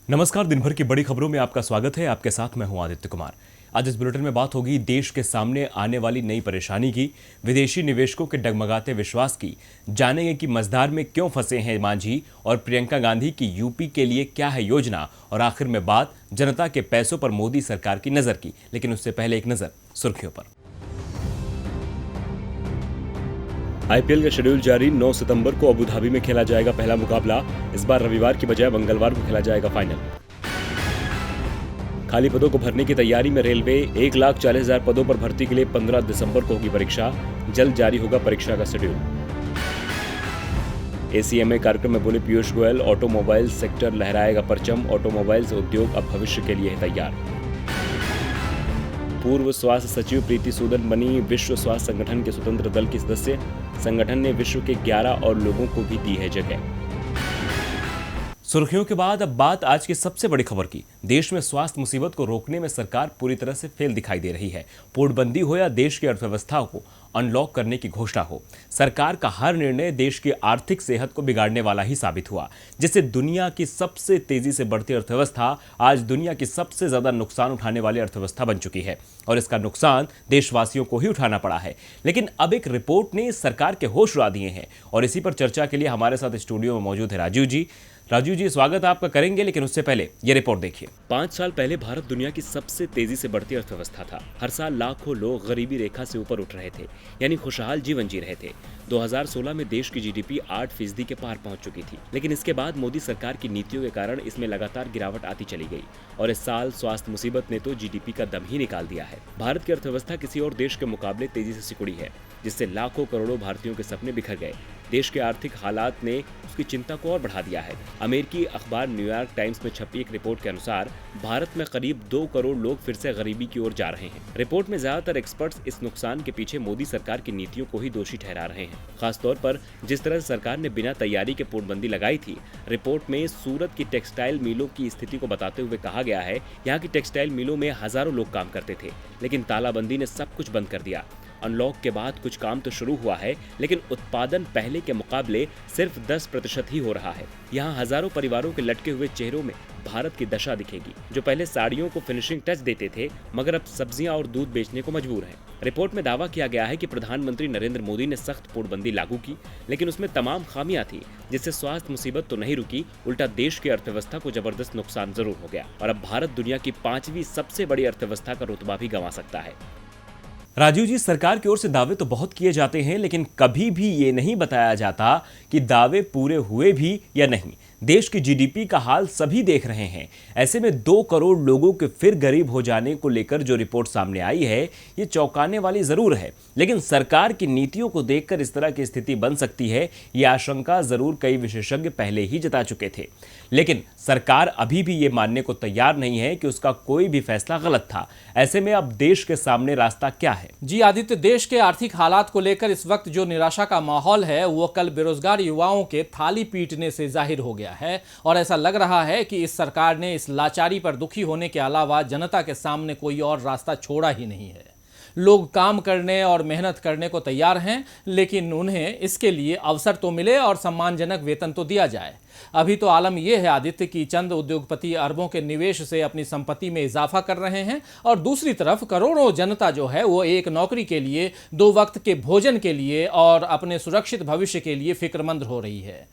नमस्कार। दिन भर की बड़ी खबरों में आपका स्वागत है। आपके साथ मैं हूं आदित्य कुमार। आज इस बुलेटिन में बात होगी देश के सामने आने वाली नई परेशानी की, विदेशी निवेशकों के डगमगाते विश्वास की, जानेंगे कि मझधार में क्यों फंसे हैं मांझी और प्रियंका गांधी की यूपी के लिए क्या है योजना, और आखिर में बात जनता के पैसों पर मोदी सरकार की नजर की। लेकिन उससे पहले एक नजर सुर्खियों पर। आईपीएल का शेड्यूल जारी। 9 सितंबर को अबू धाबी में खेला जाएगा पहला मुकाबला। इस बार रविवार की बजाय मंगलवार को खेला जाएगा फाइनल। खाली पदों को भरने की तैयारी में रेलवे। 1,40,000 पदों पर भर्ती के लिए 15 दिसंबर को होगी परीक्षा। जल्द जारी होगा परीक्षा का शेड्यूल। एसीएमए कार्यक्रम में बोले पीयूष गोयल, ऑटोमोबाइल सेक्टर लहराएगा परचम। ऑटोमोबाइल्स उद्योग अब भविष्य के लिए है तैयार। पूर्व स्वास्थ्य सचिव प्रीति सूदन बनी विश्व स्वास्थ्य संगठन के स्वतंत्र दल की सदस्य। संगठन ने विश्व के 11 और लोगों को भी दी है जगह। सुर्खियों के बाद अब बात आज की सबसे बड़ी खबर की। देश में स्वास्थ्य मुसीबत को रोकने में सरकार पूरी तरह से फेल दिखाई दे रही है। पूर्णबंदी हो या देश की अर्थव्यवस्था को अनलॉक करने की घोषणा हो, सरकार का हर निर्णय देश की आर्थिक सेहत को बिगाड़ने वाला ही साबित हुआ, जिससे दुनिया की सबसे तेजी से बढ़ती अर्थव्यवस्था आज दुनिया की सबसे ज्यादा नुकसान उठाने वाली अर्थव्यवस्था बन चुकी है। और इसका नुकसान देशवासियों को ही उठाना पड़ा है। लेकिन अब एक रिपोर्ट ने सरकार के होश उड़ा दिए हैं, और इसी पर चर्चा के लिए हमारे साथ स्टूडियो में मौजूद है राजीव जी। राजीव जी, स्वागत आपका करेंगे, लेकिन उससे पहले ये रिपोर्ट देखिए। 5 साल पहले भारत दुनिया की सबसे तेजी से बढ़ती अर्थव्यवस्था था। हर साल लाखों लोग गरीबी रेखा से ऊपर उठ रहे थे, यानी खुशहाल जीवन जी रहे थे। 2016 में देश की जीडीपी 8% के पार पहुंच चुकी थी। लेकिन इसके बाद मोदी सरकार की नीतियों के कारण इसमें लगातार गिरावट आती चली गई, और इस साल स्वास्थ्य मुसीबत ने तो जीडीपी का दम ही निकाल दिया है। भारत की अर्थव्यवस्था किसी और देश के मुकाबले तेजी से सिकुड़ी है, जिससे लाखों करोड़ों भारतीयों के सपने बिखर गए। देश के आर्थिक हालात ने उसकी चिंता को और बढ़ा दिया है। अमेरिकी अखबार न्यूयॉर्क टाइम्स में छपी एक रिपोर्ट के अनुसार भारत में करीब 2 करोड़ लोग फिर से गरीबी की ओर जा रहे हैं। रिपोर्ट में ज्यादातर एक्सपर्ट्स इस नुकसान के पीछे मोदी सरकार की नीतियों को ही दोषी ठहरा रहे हैं। खासतौर पर जिस तरह से सरकार ने बिना तैयारी के पूर्णबंदी लगाई थी। रिपोर्ट में सूरत की टेक्सटाइल मिलों की स्थिति को बताते हुए कहा गया है, यहाँ की टेक्सटाइल मिलों में हजारों लोग काम करते थे, लेकिन तालाबंदी ने सब कुछ बंद कर दिया। अनलॉक के बाद कुछ काम तो शुरू हुआ है, लेकिन उत्पादन पहले के मुकाबले सिर्फ 10% ही हो रहा है। यहाँ हजारों परिवारों के लटके हुए चेहरों में भारत की दशा दिखेगी, जो पहले साड़ियों को फिनिशिंग टच देते थे, मगर अब सब्जियां और दूध बेचने को मजबूर हैं। रिपोर्ट में दावा किया गया है कि प्रधानमंत्री नरेंद्र मोदी ने सख्त पूर्णबंदी लागू की, लेकिन उसमें तमाम खामियां थी, जिससे स्वास्थ्य मुसीबत तो नहीं रुकी, उल्टा देश की अर्थव्यवस्था को जबरदस्त नुकसान जरूर हो गया। और अब भारत दुनिया की 5वीं सबसे बड़ी अर्थव्यवस्था का रुतबा भी गंवा सकता है। राजीव जी, सरकार की ओर से दावे तो बहुत किए जाते हैं, लेकिन कभी भी ये नहीं बताया जाता कि दावे पूरे हुए भी या नहीं। देश की जीडीपी का हाल सभी देख रहे हैं। ऐसे में 2 करोड़ लोगों के फिर गरीब हो जाने को लेकर जो रिपोर्ट सामने आई है, ये चौंकाने वाली जरूर है। लेकिन सरकार की नीतियों को देखकर इस तरह की स्थिति बन सकती है, ये आशंका जरूर कई विशेषज्ञ पहले ही जता चुके थे। लेकिन सरकार अभी भी ये मानने को तैयार नहीं है कि उसका कोई भी फैसला गलत था। ऐसे में अब देश के सामने रास्ता क्या है? जी आदित्य, देश के आर्थिक हालात को लेकर इस वक्त जो निराशा का माहौल है, वो कल बेरोजगार युवाओं के थाली पीटने से जाहिर हो गया है। और ऐसा लग रहा है कि इस सरकार ने इस लाचारी पर दुखी होने के अलावा जनता के सामने कोई और रास्ता छोड़ा ही नहीं है। लोग काम करने और मेहनत करने को तैयार हैं, लेकिन उन्हें इसके लिए अवसर तो मिले और सम्मानजनक वेतन तो दिया जाए। अभी तो आलम यह है आदित्य कि चंद उद्योगपति अरबों के निवेश से अपनी संपत्ति में इजाफा कर रहे हैं, और दूसरी तरफ करोड़ों जनता जो है वो एक नौकरी के लिए, 2 वक्त के भोजन के लिए और अपने सुरक्षित भविष्य के लिए फिक्रमंद हो रही है।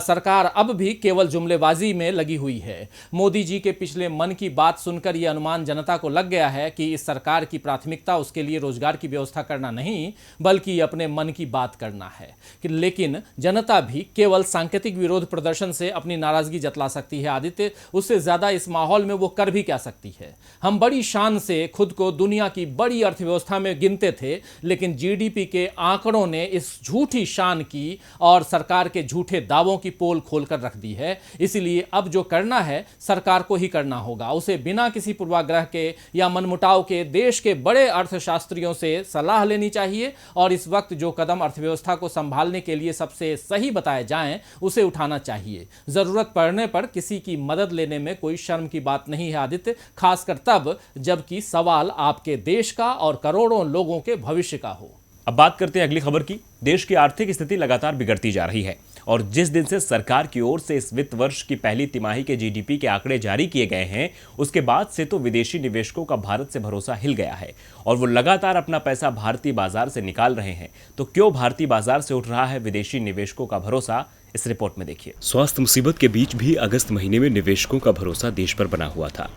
सरकार अब भी केवल जुमलेबाजी में लगी हुई है। मोदी जी के पिछले मन की बात सुनकर यह अनुमान जनता को लग गया है कि इस सरकार की प्राथमिकता उसके लिए रोजगार की व्यवस्था करना नहीं, बल्कि अपने मन की बात करना है। लेकिन जनता भी केवल सांकेतिक विरोध प्रदर्शन से अपनी नाराजगी जतला सकती है आदित्य। उससे ज्यादा इस माहौल में वो कर भी क्या सकती है? हम बड़ी शान से खुद को दुनिया की बड़ी अर्थव्यवस्था में गिनते थे, लेकिन जीडीपी के आंकड़ों ने इस झूठी शान की और सरकार के झूठे दावों की पोल खोलकर रख दी है। इसलिए अब जो करना है सरकार को ही करना होगा। उसे बिना किसी पूर्वाग्रह के या मनमुटाव के देश के बड़े अर्थशास्त्रियों से सलाह लेनी चाहिए, और इस वक्त जो कदम अर्थव्यवस्था को संभालने के लिए सबसे सही बताए जाएं, उसे उठाना चाहिए। जरूरत पड़ने पर किसी की मदद लेने में कोई शर्म की बात नहीं है आदित्य, खासकर तब जबकि सवाल आपके देश का और करोड़ों लोगों के भविष्य का हो। अब बात करते हैं अगली खबर की। देश की आर्थिक स्थिति लगातार बिगड़ती जा रही है और जिस दिन से सरकार की ओर से इस वित्त वर्ष की पहली तिमाही के जीडीपी के आंकड़े जारी किए गए हैं, उसके बाद से तो विदेशी निवेशकों का भारत से भरोसा हिल गया है और वो लगातार अपना पैसा भारतीय बाजार से निकाल रहे हैं। तो क्यों भारतीय बाजार से उठ रहा है विदेशी निवेशकों का भरोसा, इस रिपोर्ट में देखिए। स्वास्थ्य मुसीबत के बीच भी अगस्त महीने में निवेशकों का भरोसा देश पर बना हुआ था,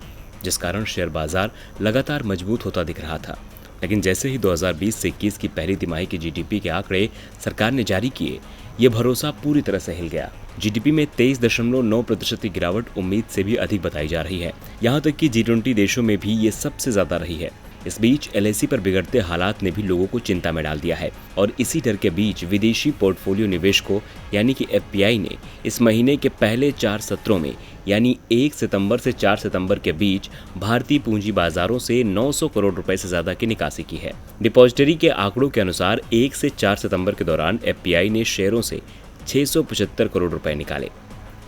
जिस कारण शेयर बाजार लगातार मजबूत होता दिख रहा था। लेकिन जैसे ही 2020 से 21 की पहली तिमाही के जीडीपी के आंकड़े सरकार ने जारी किए, ये भरोसा पूरी तरह से हिल गया। जीडीपी में 23.9% की गिरावट उम्मीद से भी अधिक बताई जा रही है। यहाँ तक कि G20 देशों में भी ये सबसे ज्यादा रही है। इस बीच LIC पर बिगड़ते हालात ने भी लोगों को चिंता में डाल दिया है और इसी डर के बीच विदेशी पोर्टफोलियो निवेशकों यानी कि FPI ने इस महीने के पहले 4 सत्रों में यानी 1 सितंबर से 4 सितंबर के बीच भारतीय पूंजी बाजारों से 900 करोड़ रुपए से ज्यादा की निकासी की है। डिपॉजिटरी के आंकड़ों के अनुसार 1 से 4 सितंबर के दौरान FPI ने शेयरों से 675 करोड़ रुपए निकाले।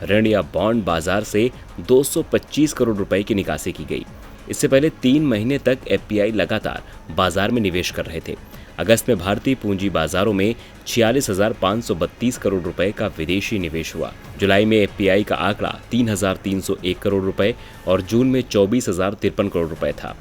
ऋण या बॉन्ड बाजार से 225 करोड़ रुपए की निकासी की गई। इससे पहले 3 महीने तक FPI लगातार बाजार में निवेश कर रहे थे। अगस्त में भारतीय पूंजी बाजारों में 46,532 करोड़ रुपए का विदेशी निवेश हुआ। जुलाई में FPI का आंकड़ा 3,301 करोड़ रुपए और जून में 24,053 करोड़ रुपए था।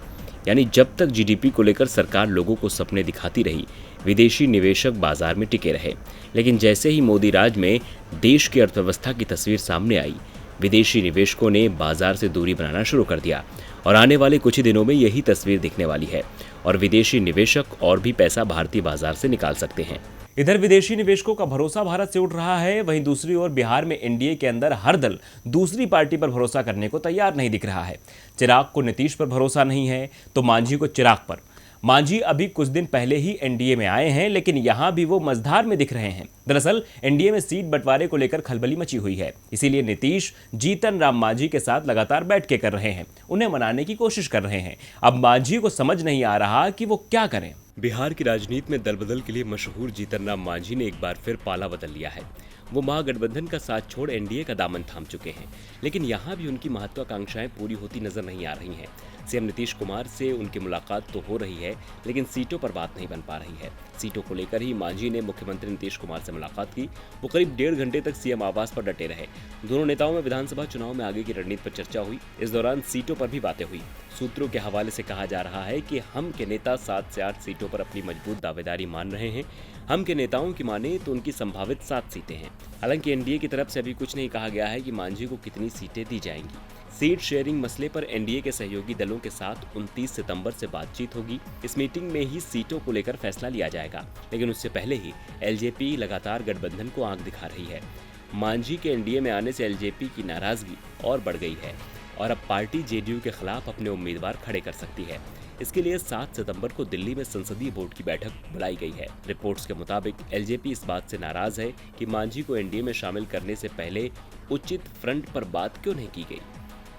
यानी जब तक जीडीपी को लेकर सरकार लोगों को सपने दिखाती रही, विदेशी निवेशक बाजार में टिके रहे। लेकिन जैसे ही मोदी राज में देश की अर्थव्यवस्था की तस्वीर सामने आई, विदेशी निवेशकों ने बाजार से दूरी बनाना शुरू कर दिया और आने वाले कुछ ही दिनों में यही तस्वीर दिखने वाली है और विदेशी निवेशक और भी पैसा भारतीय बाजार से निकाल सकते हैं। इधर विदेशी निवेशकों का भरोसा भारत से उठ रहा है, वहीं दूसरी ओर बिहार में एनडीए के अंदर हर दल दूसरी पार्टी पर भरोसा करने को तैयार नहीं दिख रहा है। चिराग को नीतीश पर भरोसा नहीं है तो मांझी को चिराग पर। मांझी अभी कुछ दिन पहले ही एनडीए में आए हैं, लेकिन यहां भी वो मझधार में दिख रहे हैं। दरअसल एनडीए में सीट बंटवारे को लेकर खलबली मची हुई है, इसीलिए नीतीश जीतन राम मांझी के साथ लगातार बैठकें कर रहे हैं, उन्हें मनाने की कोशिश कर रहे हैं। अब मांझी को समझ नहीं आ रहा कि वो क्या करें। बिहार की राजनीति में दलबदल के लिए मशहूर जीतन राम मांझी ने एक बार फिर पाला बदल लिया है। वो महागठबंधन का साथ छोड़ एनडीए का दामन थाम चुके हैं, लेकिन यहाँ भी उनकी महत्वाकांक्षाएं पूरी होती नजर नहीं आ रही हैं। सीएम नीतीश कुमार से उनकी मुलाकात तो हो रही है, लेकिन सीटों पर बात नहीं बन पा रही है। सीटों को लेकर ही मांझी ने मुख्यमंत्री नीतीश कुमार से मुलाकात की। वो करीब 1.5 घंटे तक सीएम आवास पर डटे रहे। दोनों नेताओं में विधानसभा चुनाव में आगे की रणनीति पर चर्चा हुई। इस दौरान सीटों पर भी बातें हुई। सूत्रों के हवाले से कहा जा रहा है कि हम के नेता 7 से 8 सीटों पर अपनी मजबूत दावेदारी मान रहे हैं। हम के नेताओं की माने तो उनकी संभावित 7 सीटें हैं। हालांकि एनडीए की तरफ से अभी कुछ नहीं कहा गया है कि मांझी को कितनी सीटें दी जाएंगी। सीट शेयरिंग मसले पर एनडीए के सहयोगी दलों के साथ 29 सितंबर से बातचीत होगी। इस मीटिंग में ही सीटों को लेकर फैसला लिया जाएगा, लेकिन उससे पहले ही एलजेपी लगातार गठबंधन को आंख दिखा रही है। मांझी के एनडीए में आने से एलजेपी की नाराजगी और बढ़ गई है और अब पार्टी जेडीयू के खिलाफ अपने उम्मीदवार खड़े कर सकती है। इसके लिए 7 सितंबर को दिल्ली में संसदीय बोर्ड की बैठक बुलाई गई है। रिपोर्ट्स के मुताबिक एलजेपी इस बात से नाराज है कि मांझी को एनडीए में शामिल करने से पहले उचित फ्रंट पर बात क्यों नहीं की गई।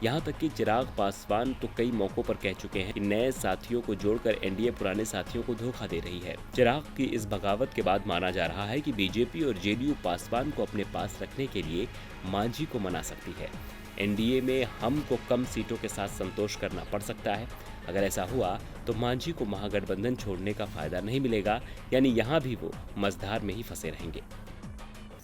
यहाँ तक कि चिराग पासवान तो कई मौकों पर कह चुके हैं कि नए साथियों को जोड़कर एनडीए पुराने साथियों को धोखा दे रही है। चिराग की इस बगावत के बाद माना जा रहा है कि बीजेपी और जेडीयू पासवान को अपने पास रखने के लिए मांझी को मना सकती है। एनडीए में हम को कम सीटों के साथ संतोष करना पड़ सकता है। अगर ऐसा हुआ तो मांझी को महागठबंधन छोड़ने का फायदा नहीं मिलेगा, यानी यहाँ भी वो मझधार में ही फंसे रहेंगे।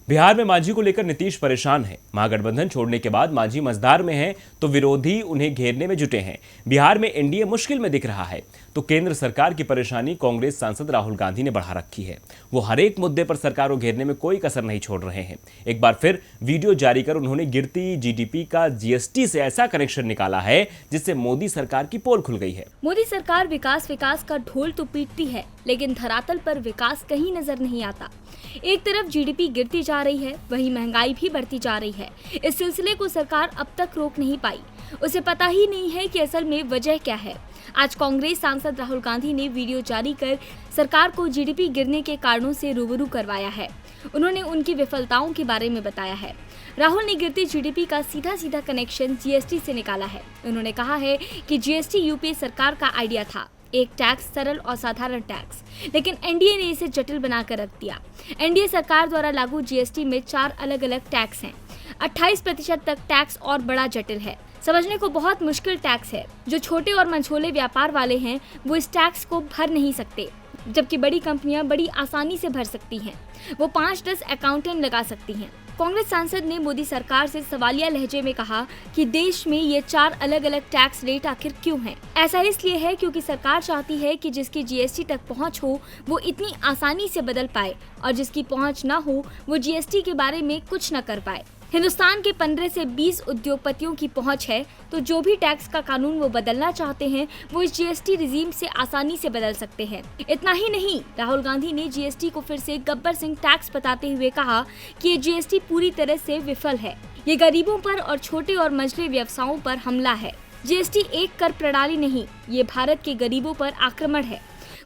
बिहार में मांझी को लेकर नीतीश परेशान है। महागठबंधन छोड़ने के बाद मांझी मझधार में हैं तो विरोधी उन्हें घेरने में जुटे हैं। बिहार में एनडीए मुश्किल में दिख रहा है तो केंद्र सरकार की परेशानी कांग्रेस सांसद राहुल गांधी ने बढ़ा रखी है। वो हर एक मुद्दे पर सरकार को घेरने में कोई कसर नहीं छोड़ रहे हैं। एक बार फिर वीडियो जारी कर उन्होंने गिरती जीडीपी का जीएसटी से ऐसा कनेक्शन निकाला है जिससे मोदी सरकार की पोल खुल गई है। मोदी सरकार विकास का ढोल तो पीटती है, लेकिन धरातल पर विकास कहीं नजर नहीं आता। एक तरफ जीडीपी गिरती जा रही है, वहीं महंगाई भी बढ़ती जा रही है। इस सिलसिले को सरकार अब तक रोक नहीं पाई। उसे पता ही नहीं है कि असल में वजह क्या है। आज कांग्रेस सांसद राहुल गांधी ने वीडियो जारी कर सरकार को जीडीपी गिरने के कारणों से रूबरू करवाया है। उन्होंने उनकी विफलताओं के बारे में बताया है। राहुल ने गिरती जीडीपी का सीधा कनेक्शन जीएसटी से निकाला है। उन्होंने कहा है कि जीएसटी यूपीए सरकार का आइडिया था, एक टैक्स, सरल और साधारण टैक्स, लेकिन एनडीए ने इसे जटिल बनाकर रख दिया। एनडीए सरकार द्वारा लागू जीएसटी में 4 अलग-अलग टैक्स हैं। 28% तक टैक्स और बड़ा जटिल है, समझने को बहुत मुश्किल टैक्स है। जो छोटे और मंझोले व्यापार वाले हैं वो इस टैक्स को भर नहीं सकते। जबकि बड़ी कंपनियां बड़ी आसानी से भर सकती हैं। वो 5-10 अकाउंटेंट लगा सकती हैं। कांग्रेस सांसद ने मोदी सरकार से सवालिया लहजे में कहा कि देश में ये 4 अलग-अलग टैक्स रेट आखिर क्यों हैं? ऐसा इसलिए है क्योंकि सरकार चाहती है कि जिसकी जीएसटी तक पहुंच हो वो इतनी आसानी से बदल पाए और जिसकी पहुंच न हो वो जीएसटी के बारे में कुछ न कर पाए। हिंदुस्तान के 15 से 20 उद्योगपतियों की पहुंच है, तो जो भी टैक्स का कानून वो बदलना चाहते हैं वो इस जीएसटी रिजीम से आसानी से बदल सकते हैं। इतना ही नहीं, राहुल गांधी ने जीएसटी को फिर से गब्बर सिंह टैक्स बताते हुए कहा कि ये जीएसटी पूरी तरह से विफल है। ये गरीबों पर और छोटे और मझले व्यवसायों पर हमला है। जीएसटी एक कर प्रणाली नहीं, ये भारत के गरीबों पर आक्रमण है।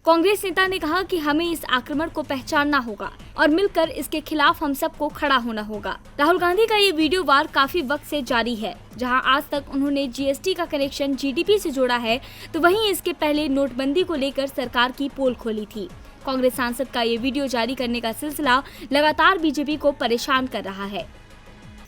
कांग्रेस नेता ने कहा कि हमें इस आक्रमण को पहचानना होगा और मिलकर इसके खिलाफ हम सबको खड़ा होना होगा। राहुल गांधी का ये वीडियो वार काफी वक्त से जारी है। जहां आज तक उन्होंने जीएसटी का कनेक्शन जीडीपी से जोड़ा है, तो वहीं इसके पहले नोटबंदी को लेकर सरकार की पोल खोली थी। कांग्रेस सांसद का ये वीडियो जारी करने का सिलसिला लगातार बीजेपी को परेशान कर रहा है।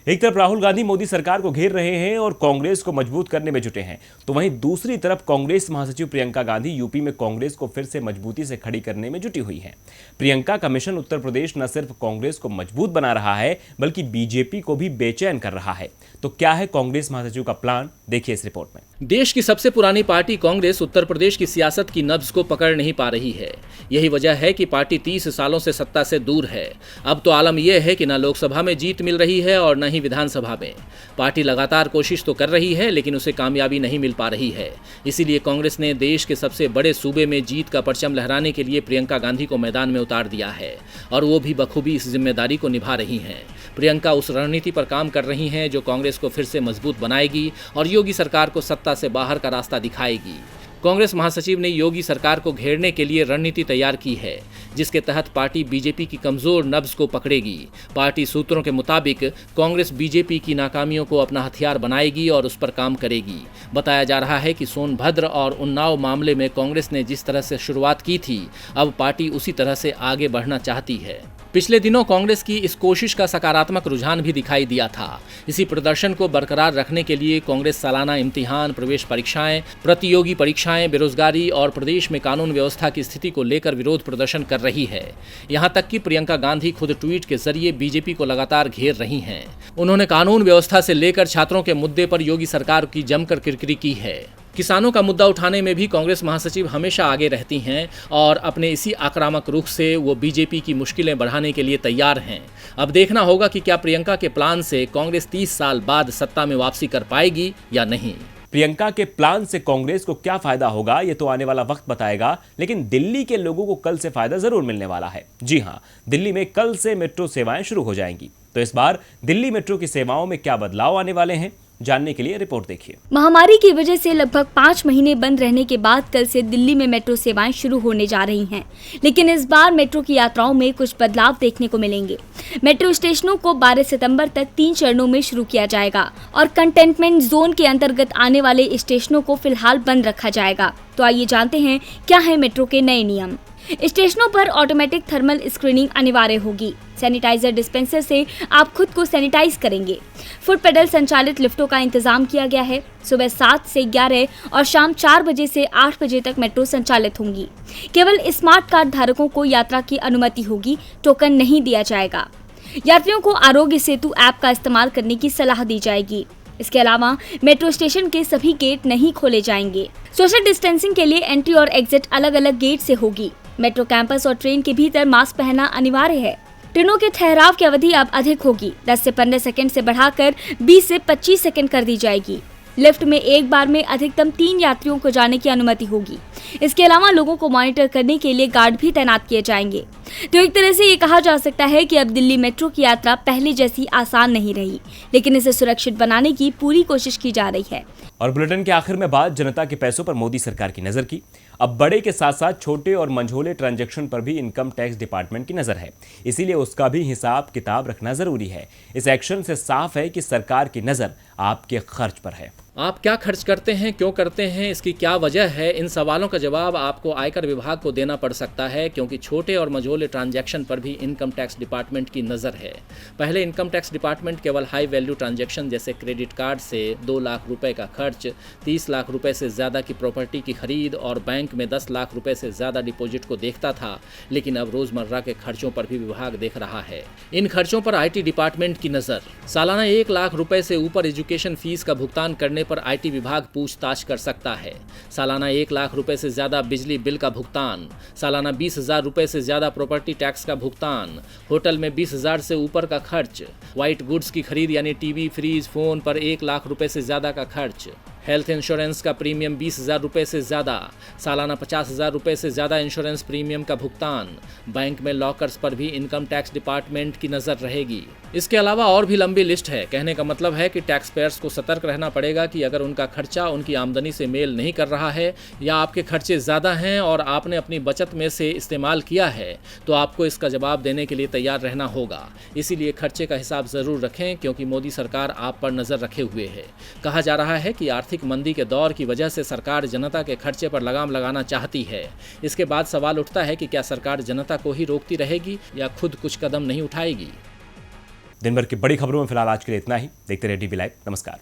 एक तरफ राहुल गांधी मोदी सरकार को घेर रहे हैं और कांग्रेस को मजबूत करने में जुटे हैं, तो वहीं दूसरी तरफ कांग्रेस महासचिव प्रियंका गांधी यूपी में कांग्रेस को फिर से मजबूती से खड़ी करने में जुटी हुई हैं। प्रियंका का मिशन उत्तर प्रदेश न सिर्फ कांग्रेस को मजबूत बना रहा है बल्कि बीजेपी को भी बेचैन कर रहा है। तो क्या है कांग्रेस महासचिव का प्लान, देखिए इस रिपोर्ट में। देश की सबसे पुरानी पार्टी कांग्रेस उत्तर प्रदेश की सियासत की नब्ज को पकड़ नहीं पा रही है। यही वजह है कि पार्टी 30 सालों से सत्ता से दूर है। अब तो आलम यह है कि न लोकसभा में जीत मिल रही है और न ही विधानसभा में। पार्टी लगातार कोशिश तो कर रही है लेकिन उसे कामयाबी नहीं मिल पा रही है। इसीलिए कांग्रेस ने देश के सबसे बड़े सूबे में जीत का परचम लहराने के लिए प्रियंका गांधी को मैदान में उतार दिया है और वो भी बखूबी इस जिम्मेदारी को निभा रही हैं। प्रियंका उस रणनीति पर काम कर रही हैं जो कांग्रेस को फिर से मजबूत बनाएगी और योगी सरकार को सत्ता से बाहर का रास्ता दिखाएगी। कांग्रेस महासचिव ने योगी सरकार को घेरने के लिए रणनीति तैयार की है, जिसके तहत पार्टी बीजेपी की कमजोर नब्ज को पकड़ेगी। पार्टी सूत्रों के मुताबिक कांग्रेस बीजेपी की नाकामियों को अपना हथियार बनाएगी और उस पर काम करेगी। बताया जा रहा है कि सोनभद्र और उन्नाव मामले में कांग्रेस ने जिस तरह से शुरुआत की थी, अब पार्टी उसी तरह से आगे बढ़ना चाहती है। पिछले दिनों कांग्रेस की इस कोशिश का सकारात्मक रुझान भी दिखाई दिया था। इसी प्रदर्शन को बरकरार रखने के लिए कांग्रेस सालाना इम्तिहान, प्रवेश परीक्षाएं, प्रतियोगी परीक्षाएं, बेरोजगारी और प्रदेश में कानून व्यवस्था की स्थिति को लेकर विरोध प्रदर्शन कर रही है। यहां तक कि प्रियंका गांधी खुद ट्वीट के जरिए बीजेपी को लगातार घेर रही हैं। उन्होंने कानून व्यवस्था से लेकर छात्रों के मुद्दे पर योगी सरकार की जमकर किरकिरी की है। किसानों का मुद्दा उठाने में भी कांग्रेस महासचिव हमेशा आगे रहती हैं और अपने इसी आक्रामक रुख से वो बीजेपी की मुश्किलें बढ़ाने के लिए तैयार हैं। अब देखना होगा कि क्या प्रियंका के प्लान से कांग्रेस 30 साल बाद सत्ता में वापसी कर पाएगी या नहीं। प्रियंका के प्लान से कांग्रेस को क्या फायदा होगा ये तो आने वाला वक्त बताएगा, लेकिन दिल्ली के लोगों को कल से फायदा जरूर मिलने वाला है। जी हां, दिल्ली में कल से मेट्रो सेवाएं शुरू हो जाएंगी। तो इस बार दिल्ली मेट्रो की सेवाओं में क्या बदलाव आने वाले हैं, जानने के लिए रिपोर्ट देखिए। महामारी की वजह से लगभग 5 महीने बंद रहने के बाद कल से दिल्ली में मेट्रो सेवाएं शुरू होने जा रही हैं, लेकिन इस बार मेट्रो की यात्राओं में कुछ बदलाव देखने को मिलेंगे। मेट्रो स्टेशनों को 12 सितंबर तक 3 चरणों में शुरू किया जाएगा और कंटेनमेंट जोन के अंतर्गत आने वाले स्टेशनों को फिलहाल बंद रखा जाएगा। तो आइए जानते हैं क्या है मेट्रो के नए नियम। स्टेशनों पर ऑटोमेटिक थर्मल स्क्रीनिंग अनिवार्य होगी। सैनिटाइजर डिस्पेंसर से आप खुद को सैनिटाइज करेंगे। फुट पेडल संचालित लिफ्टों का इंतजाम किया गया है। सुबह 7 से 11 और शाम 4 बजे से 8 बजे तक मेट्रो संचालित होंगी। केवल स्मार्ट कार्ड धारकों को यात्रा की अनुमति होगी, टोकन नहीं दिया जाएगा। यात्रियों को आरोग्य सेतु ऐप का इस्तेमाल करने की सलाह दी जाएगी। इसके अलावा मेट्रो स्टेशन के सभी गेट नहीं खोले जाएंगे। सोशल डिस्टेंसिंग के लिए एंट्री और एग्जिट अलग अलग गेट से होगी। मेट्रो कैंपस और ट्रेन के भीतर मास्क पहनना अनिवार्य है। ट्रेनों के ठहराव की अवधि अब अधिक होगी, 10 से 15 सेकंड से बढ़ाकर 20 से 25 सेकंड कर दी जाएगी। लिफ्ट में एक बार में अधिकतम 3 यात्रियों को जाने की अनुमति होगी। इसके अलावा लोगों को मॉनिटर करने के लिए गार्ड भी तैनात किए जाएंगे। तो एक तरह से ये कहा जा सकता है कि अब दिल्ली मेट्रो की यात्रा पहले जैसी आसान नहीं रही, लेकिन इसे सुरक्षित बनाने की पूरी कोशिश की जा रही है। और बुलेटिन के आखिर में बात जनता के पैसों पर मोदी सरकार की नजर की। अब बड़े के साथ साथ छोटे और मंझोले ट्रांजैक्शन पर भी इनकम टैक्स डिपार्टमेंट की नजर है, इसीलिए उसका भी हिसाब किताब रखना जरूरी है। इस एक्शन से साफ है कि सरकार की नजर आपके खर्च पर है। आप क्या खर्च करते हैं, क्यों करते हैं, इसकी क्या वजह है, इन सवालों का जवाब आपको आयकर विभाग को देना पड़ सकता है, क्योंकि छोटे और मझोले ट्रांजैक्शन पर भी इनकम टैक्स डिपार्टमेंट की नज़र है। पहले इनकम टैक्स डिपार्टमेंट केवल हाई वैल्यू ट्रांजैक्शन जैसे क्रेडिट कार्ड से 2 लाख रुपए का खर्च, 30 लाख रुपए से ज़्यादा की प्रॉपर्टी की खरीद और बैंक में 10 लाख रुपए से ज़्यादा डिपॉजिट को देखता था, लेकिन अब रोज़मर्रा के खर्चों पर भी विभाग देख रहा है। इन खर्चों पर IT डिपार्टमेंट की नज़र। सालाना 1 लाख रुपए से ऊपर एजुकेशन फीस का भुगतान करने पर IT विभाग पूछताछ कर सकता है। सालाना 1 लाख रुपए से ज्यादा बिजली बिल का भुगतान, सालाना 20,000 रुपए से ज्यादा प्रॉपर्टी टैक्स का भुगतान, होटल में 20,000 से ऊपर का खर्च, व्हाइट गुड्स की खरीद यानी टीवी, फ्रिज, फोन पर 1 लाख रुपए से ज्यादा का खर्च, हेल्थ इंश्योरेंस का प्रीमियम 20,000 रुपये से ज़्यादा, सालाना 50,000 रुपये से ज़्यादा इंश्योरेंस प्रीमियम का भुगतान, बैंक में लॉकर्स पर भी इनकम टैक्स डिपार्टमेंट की नज़र रहेगी। इसके अलावा और भी लंबी लिस्ट है। कहने का मतलब है कि टैक्स पेयर्स को सतर्क रहना पड़ेगा कि अगर उनका खर्चा उनकी आमदनी से मेल नहीं कर रहा है या आपके खर्चे ज़्यादा हैं और आपने अपनी बचत में से इस्तेमाल किया है, तो आपको इसका जवाब देने के लिए तैयार रहना होगा। इसीलिए खर्चे का हिसाब ज़रूर रखें, क्योंकि मोदी सरकार आप पर नज़र रखे हुए है। कहा जा रहा है कि आर्थिक मंदी के दौर की वजह से सरकार जनता के खर्चे पर लगाम लगाना चाहती है। इसके बाद सवाल उठता है कि क्या सरकार जनता को ही रोकती रहेगी या खुद कुछ कदम नहीं उठाएगी। दिन भर की बड़ी खबरों में फिलहाल आज के लिए इतना ही। देखते रहिए DV लाइव। नमस्कार।